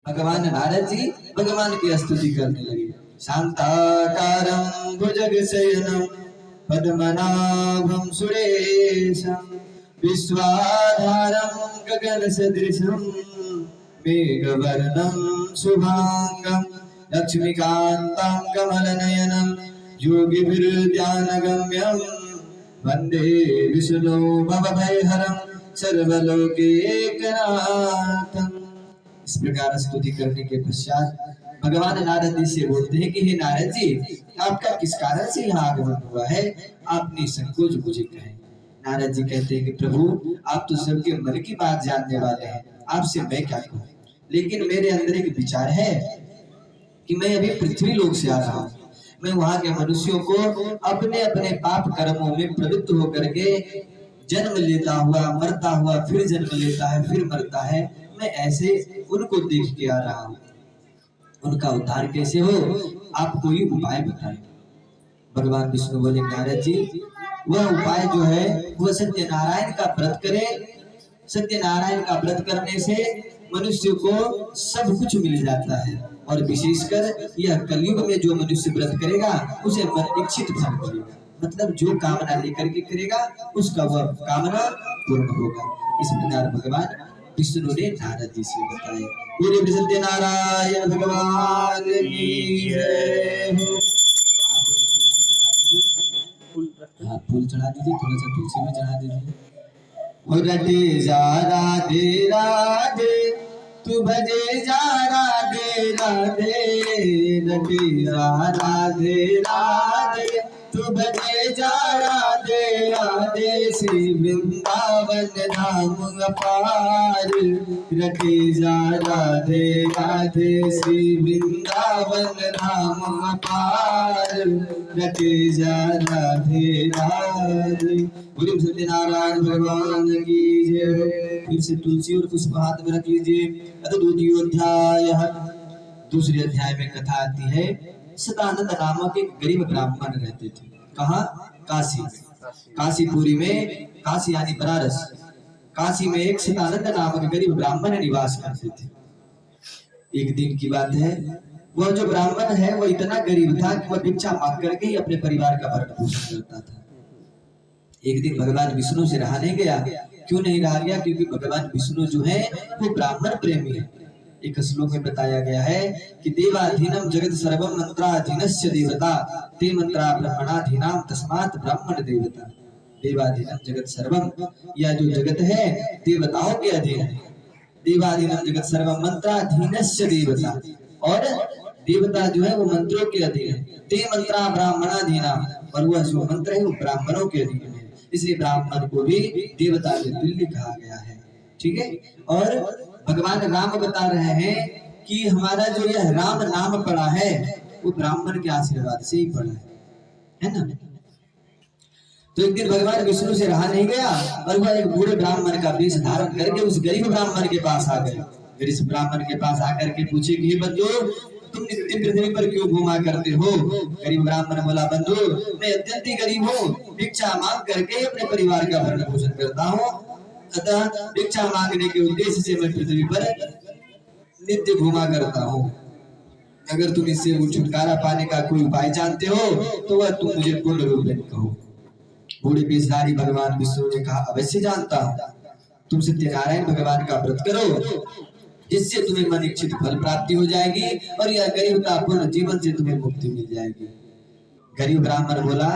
भगवान नारद जी भगवान की स्तुति करने लगे। शांताकारं भुजगशयनं पद्मनाभं सुरेशं विश्वाधारं गगनसदृशं मेघवर्णं शुभांगं लक्ष्मीकान्तं कमलनयनं योगिभिर्ध्यानगम्यं वन्दे विष्णु भवभयहरं सर्वलोकैकनाथम्। इस प्रकार स्तुति करने के पश्चात भगवान नारद जी से बोलते हैं कि हे नारद जी, आपका किस कारण से यहाँ आगमन हुआ है, आप निसंकोच मुझे कहें। नारद जी कहते हैं कि प्रभु, आप तो सबके मन की बात जानने वाले हैं, आपसे मैं क्या कहूँ, लेकिन मेरे अंदर एक विचार है कि मैं अभी पृथ्वी लोक से आ रहा हूँ। मैं वहां के मनुष्यों को अपने अपने पाप कर्मों में प्रवृत्त होकर के जन्म लेता हुआ, मरता हुआ, फिर जन्म लेता है, फिर मरता है, मैं ऐसे उनको देख के आ रहा हूँ। उनका उद्धार कैसे हो, आप कोई उपाय बताएं। भगवान विष्णु बोले, नारद जी, वह उपाय जो है वह सत्यनारायण का व्रत करे। सत्यनारायण का व्रत करने से मनुष्य को सब कुछ मिल जाता है, और विशेषकर यह कलयुग में जो मनुष्य व्रत करेगा उसे मन इच्छित फल मिलेगा। मतलब जो कामना लेकर के करेगा उसका वह कामना पूर्ण होगा। इस प्रकार भगवान विष्णु ने नारद जी से बताया। पूरे सत्यनारायण भगवान की जय हो। आप फूल चढ़ा दीजिए, थोड़ा सा तुलसी में चढ़ा दीजिए। रटे जा राधे राधे, तू भजे जा राधे राधे, रटे जा राधे राधे, तू भजे जा राधे राधे, श्री वृंदावन धाम अपार, रटे जा राधे राधे, श्री वृंदावन धाम अपार, रटे जा राधे राधे। बोलिए सत्यनारायण भगवान की जय। फिर से तुलसी और पुष्प हाथ में रख लीजिए। द्वितीय अध्याय, दूसरे अध्याय में कथा आती है। सदानंद नामक एक गरीब ब्राह्मण रहते थे। कहाँ? काशी। काशीपुरी में, काशी यानी बनारस, काशी में एक सदानंद नामक गरीब ब्राह्मण निवास करते थे। एक दिन की बात है, वह जो ब्राह्मण है वह इतना गरीब था कि वह भिक्षा मांग करके ही अपने परिवार का भरण पोषण करता था। एक दिन भगवान विष्णु से रहा नहीं गया। क्यों नहीं रहा गया? क्योंकि भगवान विष्णु जो है वो ब्राह्मण प्रेमी है। एक श्लोक में बताया गया है कि देवाधीनम जगत सर्वम मंत्राधीनस्य देवता, ते मंत्रा ब्रह्मणाधीनाम तस्मात् ब्राह्मण देवता। देवाधीनम जगत सर्वम, यह जो जगत है देवताओं के अधीन है। देवाधीनम जगत सर्वम मंत्राधीनस्य देवता, और देवता जो है वो मंत्रों के अधीन है। ते मंत्रा ब्राह्मणाधीनाम, और वह जो मंत्र है वो ब्राह्मणों के अधीन है। इसलिए ब्राह्मण को भी देवता के तुल्य कहा गया है। ठीक है। और भगवान राम बता रहे हैं कि हमारा जो यह राम नाम पड़ा है वो ब्राह्मण के आशीर्वाद से ही पड़ा है ना। तो एक दिन भगवान विष्णु से रहा नहीं गया और वह एक बूढ़े ब्राह्मण का वेश धारण करके उस गरीब ब्राह्मण के पास आ गए। गरीब ब्राह्मण के पास आकर के पूछे कि बंधु, तुम नित्य पृथ्वी पर क्यों घूमा करते हो? गरीब ब्राह्मण बोला, बंधु, मैं अत्यंत ही गरीब हूँ, भिक्षा मांग करके अपने परिवार का भरण पोषण करता हूँ, अतः भिक्षा मांगने के उद्देश्य से मैं पृथ्वी पर नित्य घूमा करता हूँ। अगर तुम इससे छुटकारा पाने का कोई उपाय जानते हो तो वह तुम मुझे पूर्ण रूप में कहो। बूढ़े वेशधारी भगवान विष्णु ने कहा, अवश्य जानता हूँ। तुम सत्यनारायण भगवान का व्रत करो, जिससे तुम्हें मन इच्छित फल प्राप्ति हो जाएगी और यह गरीबतापूर्ण जीवन से तुम्हें मुक्ति मिल जाएगी। गरीब ब्राह्मण बोला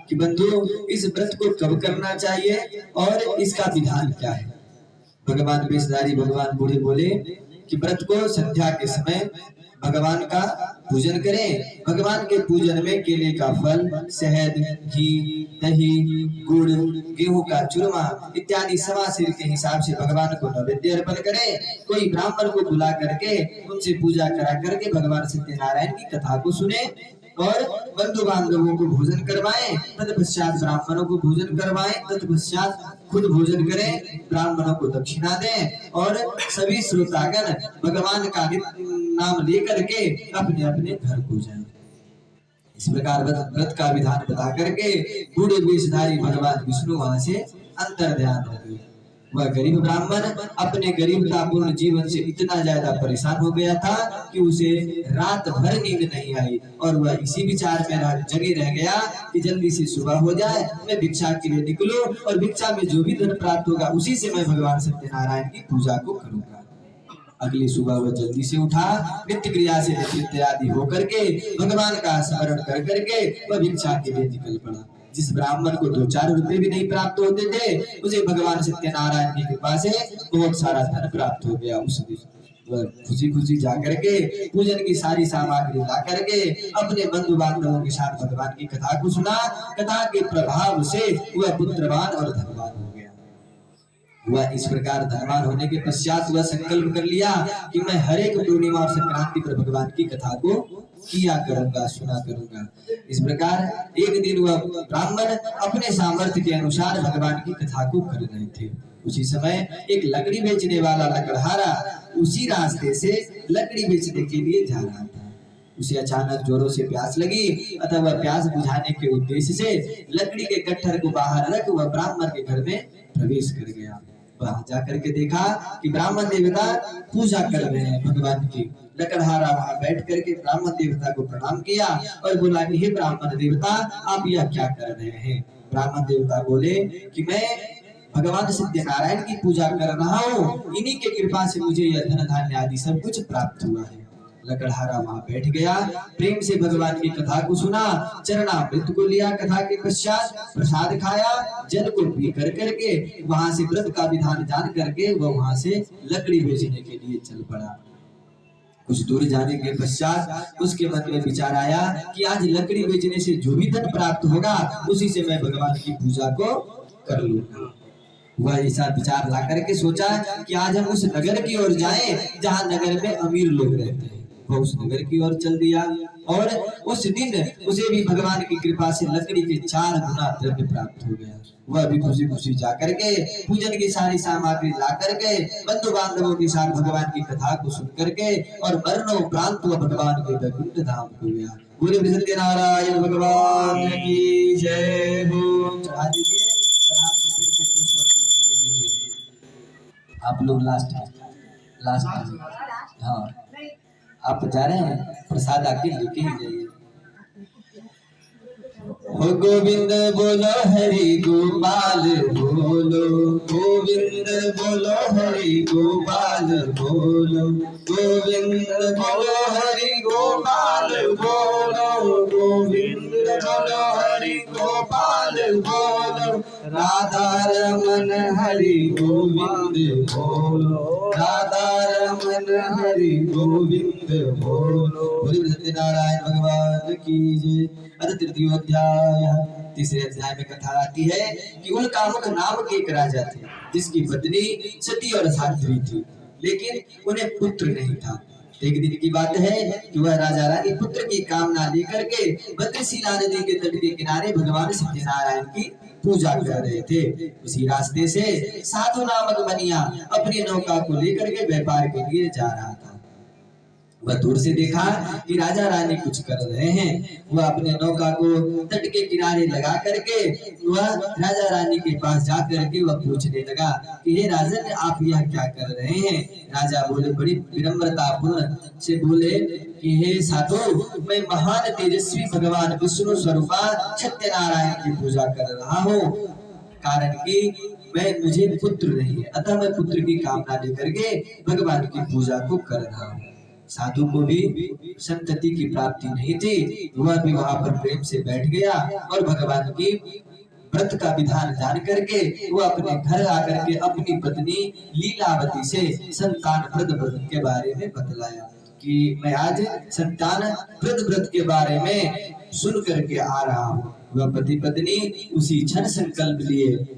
कि बंधु, इस व्रत को कब करना चाहिए और इसका विधान क्या है? भगवान वेशधारी भगवान बूढ़े बोले कि व्रत को संध्या के समय भगवान का पूजन करें। भगवान के पूजन में केले का फल, शहद, घी, दही, गुड़, गेहूं का चूरमा इत्यादि सवा सिर के हिसाब से भगवान को नैवेद्य अर्पण करें। कोई ब्राह्मण को बुला करके उनसे पूजा करा करके भगवान सत्यनारायण की कथा को सुने और बंधु बांधवों को भोजन करवाएं, तत्पश्चात ब्राह्मणों को भोजन करवाएं, तत्पश्चात खुद भोजन करें, ब्राह्मणों को दक्षिणा दें और सभी श्रोतागण भगवान का नाम लेकर के अपने अपने घर को जाएं। इस प्रकार व्रत का विधान बता करके बूढ़े वेशधारी भगवान विष्णु वहां से अंतर ध्यान हो गए। वह गरीब ब्राह्मण अपने गरीबतापूर्ण जीवन से इतना ज्यादा परेशान हो गया था कि उसे रात भर नींद नहीं आई और वह इसी विचार में जगे रह गया कि जल्दी से सुबह हो जाए, मैं भिक्षा के लिए निकलूं और भिक्षा में जो भी धन प्राप्त होगा उसी से मैं भगवान सत्यनारायण की पूजा को करूंगा। अगली सुबह वह जल्दी से उठा, नित्य क्रिया से निवृत्त आदि होकर के भगवान का स्मरण कर करके वह भिक्षा के लिए निकल पड़ा। जिस ब्राह्मण को 2-4 रुपए भी नहीं प्राप्त होते थे, उसे भगवान सत्यनारायण की कृपा से बहुत सारा धन प्राप्त हो गया। उस दिन वह खुशी खुशी जाकर के पूजन की सारी सामग्री ला करके अपने बंधु बांधवों के साथ भगवान की कथा को सुना। कथा के प्रभाव से वह पुत्रवान और धनवान हो गया। वह इस प्रकार धनवान होने के पश्चात वह संकल्प कर लिया कि मैं हर एक पूर्णिमा और संक्रांति पर भगवान की कथा को किया करूंगा, सुना करूंगा। इस प्रकार एक दिन वह ब्राह्मण अपने सामर्थ्य के अनुसार भगवान की कथा को कर रहे थे। उसी समय एक लकड़ी बेचने वाला लकड़हारा उसी रास्ते से लकड़ी बेचने के लिए जा रहा था। उसे अचानक जोरों से प्यास लगी, अतः वह प्यास बुझाने के उद्देश्य से लकड़ी के गट्ठर को बाहर रख वह ब्राह्मण के घर में प्रवेश कर गया। वहां जाकर के देखा कि ब्राह्मण देवता पूजा कर रहे हैं भगवान की। लकड़हारा वहां बैठ करके ब्राह्मण देवता को प्रणाम किया और बोला कि हे ब्राह्मण देवता, आप यह क्या कर रहे हैं? ब्राह्मण देवता बोले कि मैं भगवान सत्यनारायण की पूजा कर रहा हूँ, इन्हीं के कृपा से मुझे यह धन धान्य आदि सब कुछ प्राप्त हुआ है। लकड़हारा वहां बैठ गया, प्रेम से भगवान की कथा को सुना, चरणामृत को लिया, कथा के पश्चात प्रसाद खाया, जल को पी कर करके वहां से व्रत का विधान जान करके वह वहां से लकड़ी बेचने के लिए चल पड़ा। कुछ दूर जाने के पश्चात उसके मन में विचार आया कि आज लकड़ी बेचने से जो भी धन प्राप्त होगा उसी से मैं भगवान की पूजा को कर लूंगा। वह ऐसा विचार ला करके सोचा कि आज हम उस नगर की ओर जाएं जहां नगर में अमीर लोग रहते हैं। वह उस नगर की ओर चल दिया और उस दिन उसे भी भगवान की कृपा से लकड़ी के 4 गुना द्रव्य प्राप्त हो गया। वह भी खुशी खुशी जाकर के पूजन की सारी सामग्री ला करके बंधु बांधवों के साथ भगवान की कथा को सुन करके और मरणोपरांत वह भगवान के वैकुंठ धाम हो गया। बोले सत्यनारायण भगवान की जय हो। चढ़ा दीजिए और हाथ में फिर से पुष्प और तुलसी ले लीजिए। आप लोग लास्ट हाँ, आप जा रहे हैं प्रसाद आके लेके ही जाइए। हो गोविंद बोलो हरि गोपाल बोलो, गोविंद बोलो हरि गोपाल बोलो, गोविंद बोलो हरि गोपाल बोलो, गोविंद बोलो हरि गोपाल बोलो, राधा रमन हरि गोविंद बोलो, राधा रमन हरि गोविंद बोलो। बोलो सत्यनारायण भगवान की जय। तृतीय अध्याय, तीसरे अध्याय में कथा आती है कि उल्कामुख नाम के एक राजा थे जिसकी पत्नी सती और साध्वी थी, लेकिन उन्हें पुत्र नहीं था। एक दिन की बात है कि वह राजा रानी पुत्र की कामना लेकर के भद्रशिला नदी के तट के किनारे भगवान सत्यनारायण की पूजा कर रहे थे। उसी रास्ते से साधु नामक बनिया अपनी नौका को लेकर के व्यापार के लिए जा रहा था। वह दूर से देखा कि राजा रानी कुछ कर रहे हैं। वह अपने नौका को तट के किनारे लगा करके वह राजा रानी के पास जा करके वह पूछने लगा कि हे राजन, आप यह क्या कर रहे हैं? राजा बोले, बड़ी विनम्रता पूर्ण से बोले कि हे साधु, मैं महान तेजस्वी भगवान विष्णु स्वरूपा सत्यनारायण की पूजा कर रहा हूँ। कारण कि मुझे पुत्र नहीं है, अतः मैं पुत्र की कामना लेकर के भगवान की पूजा को कर रहा हूँ। साधु को भी संतति की प्राप्ति नहीं थी, वह भी वहां पर प्रेम से बैठ गया और भगवान की व्रत का विधान जान करके वह अपने घर आकर के अपनी पत्नी लीलावती से संतान व्रत के बारे में बतलाया कि मैं आज संतान व्रत के बारे में सुन करके आ रहा हूँ। वह पति पत्नी उसी क्षण संकल्प लिए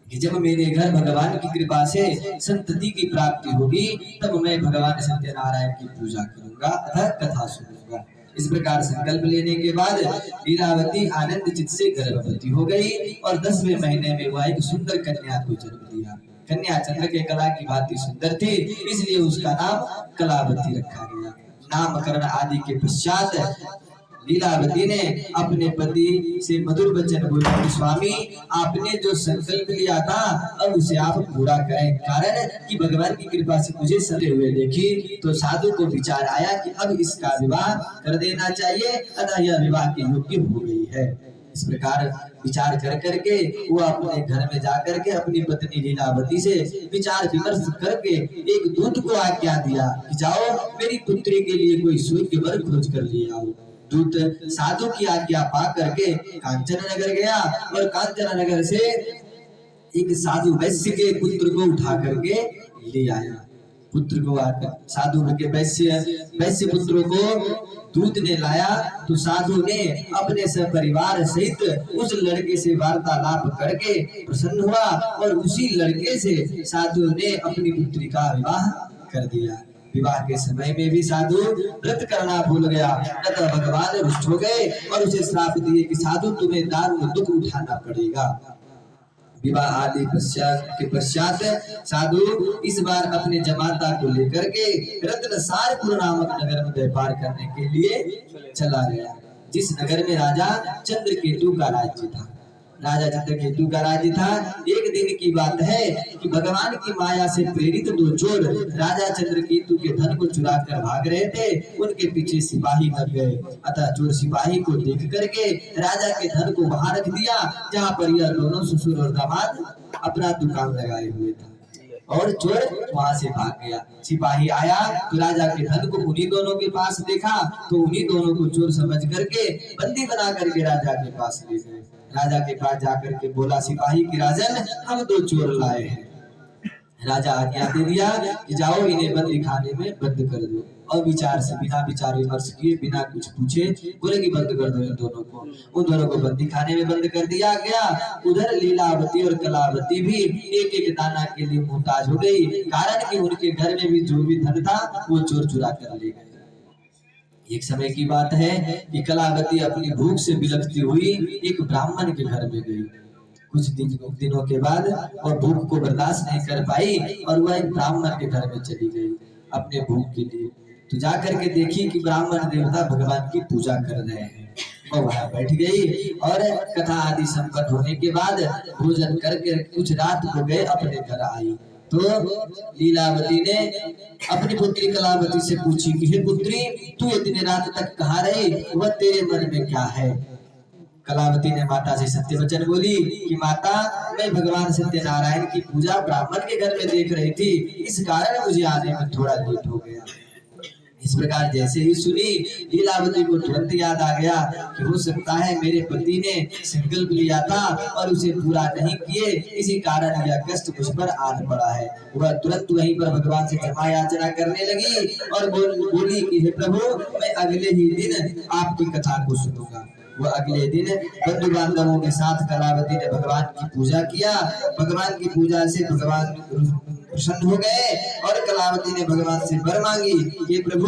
कि जब मेरे घर भगवान की कृपा से संतति की प्राप्ति होगी तब मैं भगवान सत्यनारायण की पूजा करूंगा, अतः कथा सुनूंगा। इस प्रकार संकल्प लेने के बाद लीलावती आनंद चित्त से गर्भवती हो गई और 10वें महीने में वह एक सुंदर कन्या को जन्म दिया। कन्या चंद्र के कला की भांति सुंदर थी, इसलिए उसका नाम कलावती रखा गया। नामकरण आदि के पश्चात लीलावती ने अपने पति से मधुर वचन बोला कि स्वामी आपने जो संकल्प लिया था अब उसे आप पूरा करें, कारण कि भगवान की कृपा से मुझे सते हुए देखी तो साधु को विचार आया कि अब इसका विवाह कर देना चाहिए, अतः यह विवाह के योग्य हो गई है। इस प्रकार विचार कर करके वो अपने घर में जाकर के अपनी पत्नी लीलावती से विचार विमर्श करके एक दूत को आज्ञा दिया कि जाओ मेरी पुत्री के लिए कोई योग्य वर खोज कर ले आओ। दूत साधु की आज्ञा पा करके कांचन नगर गया और कांचन नगर से एक साधु वैश्य के पुत्र को उठा करके ले आया। पुत्र को आकर साधु के वैश्य पुत्र को दूत ने लाया तो साधु ने अपने सपरिवार सहित उस लड़के से वार्तालाप करके प्रसन्न हुआ और उसी लड़के से साधु ने अपनी पुत्री का विवाह कर दिया। विवाह के समय में भी साधु व्रत करना भूल गया, अतः भगवान रुष्ट हो गए और उसे श्राप दिए कि साधु तुम्हें दारुण दुख उठाना पड़ेगा। विवाह आदि पश्चात साधु इस बार अपने जमाता को लेकर के रत्नसारपुर नामक नगर में व्यापार करने के लिए चला गया, जिस नगर में राजा चंद्रकेतु का राज्य था। राजा चंद्रकेतु का राज्य था। एक दिन की बात है कि भगवान की माया से प्रेरित दो चोर राजा चंद्रकेतु के धन को चुरा कर भाग रहे थे। उनके पीछे सिपाही लग गए, अतः चोर सिपाही को देख करके राजा के धन को वहां रख दिया जहाँ पर यह दोनों ससुर और दामाद अपना दुकान लगाए हुए थे और चोर वहां से भाग गया। सिपाही आया तो राजा के धन को उन्हीं दोनों के पास देखा तो उन्हीं दोनों को चोर समझ करके बंदी बना करके राजा के पास ले गए। राजा के पास जाकर के बोला सिपाही कि राजन हम दो चोर लाए हैं। राजा आज्ञा दे दिया कि जाओ इन्हें बंदी खाने में बंद कर दो। और विचार से बिना विचार विमर्श किए बिना कुछ पूछे बोले कि बंद कर दो इन दोनों को। उन दोनों को बंदी खाने में बंद कर दिया गया। उधर लीलावती और कलावती भी एक एक दाना के लिए मुहताज हो गई, कारण कि उनके घर में भी जो भी धन था वो चोर चुरा कर ले गए। एक समय की बात है कि कलावती अपनी भूख से बिलखती हुई एक ब्राह्मण के घर में गई। कुछ दिनों के बाद वह भूख को बर्दाश्त नहीं कर पाई और वह एक ब्राह्मण के घर में चली गई अपने भूख के लिए। तो जाकर के देखी कि ब्राह्मण देवता भगवान की पूजा कर रहे हैं। वह वहां बैठ गई और कथा आदि संपन्न होने के बाद भोजन करके कुछ रात हो गए अपने घर आई तो लीलावती ने अपनी पुत्री कलावती से पूछी कि हे पुत्री तू इतने रात तक कहाँ रही, वह तेरे मन में क्या है। कलावती ने माता से सत्य वचन बोली कि माता मैं भगवान सत्यनारायण की पूजा ब्राह्मण के घर में देख रही थी, इस कारण मुझे आने में थोड़ा लेट हो गया। इस प्रकार जैसे ही सुनी लीलावती को तुरंत याद आ गया कि हो सकता है मेरे पति ने संकल्प लिया था और उसे पूरा नहीं किए, इसी कारण यह कष्ट मुझ पर आन पड़ा है। वह तुरंत वहीं पर भगवान से क्षमा याचना करने लगी और बोली कि हे प्रभु मैं अगले ही दिन आपकी कथा को सुनूंगा। वह अगले दिन बंधु बांधवों के साथ कलावती ने भगवान की पूजा किया। भगवान की पूजा से भगवान प्रसन्न हो गए और कलावती ने भगवान से वर मांगी कि प्रभु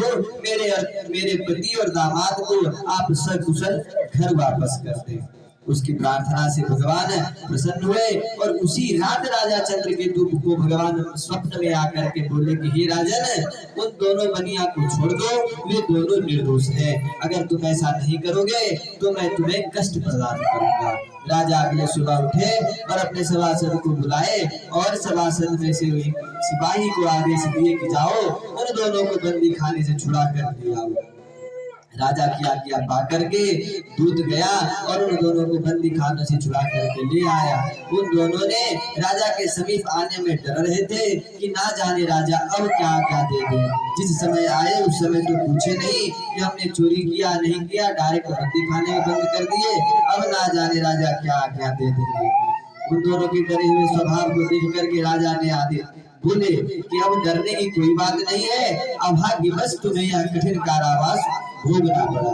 मेरे पति और दामाद को आप सकुशल घर वापस कर दें। उसकी प्रार्थना से भगवान प्रसन्न हुए और उसी रात राजा चंद्रकेतु को भगवान स्वप्न में आकर के बोले कि हे राजन उन दोनों बनिया को छोड़ दो, वे दोनों निर्दोष हैं, अगर तुम ऐसा नहीं करोगे तो मैं तुम्हें कष्ट प्रदान करूंगा। राजा अगले सुबह उठे और अपने सभासद को बुलाए और सभासद में से सिपाही को आदेश दिए कि जाओ उन दोनों को बंदी खाने से छुड़ा कर ले आओ। राजा की आज्ञा पा करके दूत गया और उन दोनों को बंदी खानों से छुड़ा करके ले आया। उन दोनों ने राजा के समीप आने में डर रहे थे कि ना जाने राजा अब क्या क्या दे दे। जिस समय आए उस समय तो पूछे नहीं कि हमने चोरी किया नहीं किया, डायरेक्ट बंदी खाने में बंद कर दिए। अब ना जाने राजा क्या आज्ञा दे देंगे। उन दोनों के डरे हुए स्वभाव को देख करके राजा ने आदेश बोले कि अब डरने की कोई बात नहीं है, अभाग्यवश तुम्हें यह कठिन कारावास भोगना पड़ा।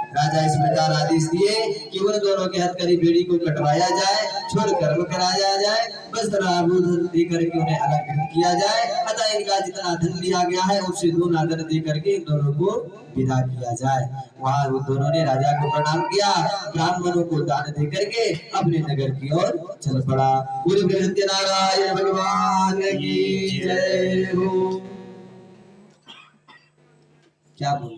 राजा इस प्रकार आदेश दिए कि उन दोनों के हथकड़ी बेड़ी को कटवाया जाए, छोड़ कर्म कराया जाए, वस्त्र आभूषण दे करके उन्हें अलंकृत किया जाए, अतः इनका जितना धन लिया गया है उससे दूना धन दे करके इन दोनों को विदा किया जाए। वहां उन दोनों ने राजा को प्रणाम किया, ब्राह्मणों को दान दे करके अपने नगर की ओर चल पड़ा। बोलो सत्यनारायण भगवान की जय हो। क्या बोल